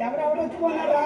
ఎవరెవరు వచ్చుకున్నారా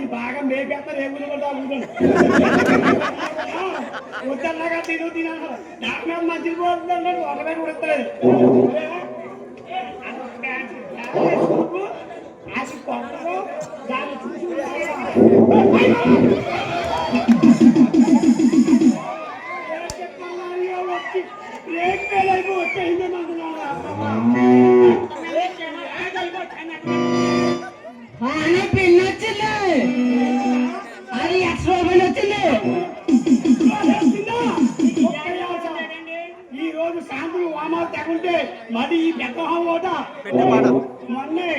బాగా మేపేస్తారు ఏ వచ్చాక తినాలి డాక్టర్ మంచిది పోతుంది ఒకటే కొడతలేదు అది కొట్టదు దాన్ని చూసి వచ్చి బ్రేక్ ఫెయిల్ అయిపో వచ్చేసిందే వచ్చింది అది ఎక్స్ట్రా వచ్చింది. ఈ రోజు శాంతులు వామాలు తగ్గుంటే మరి ఈ పెద్దహం ఓట మొన్నే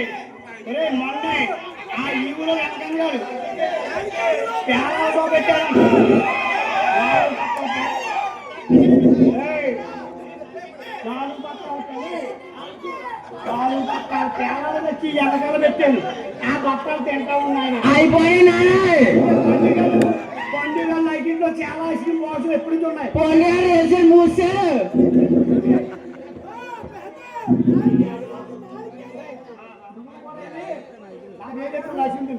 ఆ ఈవులో వెనకంగా పేరాలో పెట్టారు పేరాలు తెచ్చి వెనకాల పెట్టాను ఆ బట్టలు తింటా ఉన్నాయి అయిపోయినా పండుగ లైటింగ్ లో చాలా ఇష్టం మోసం ఎప్పుడు ఉన్నాయి పండుగ మూసారు రాసింది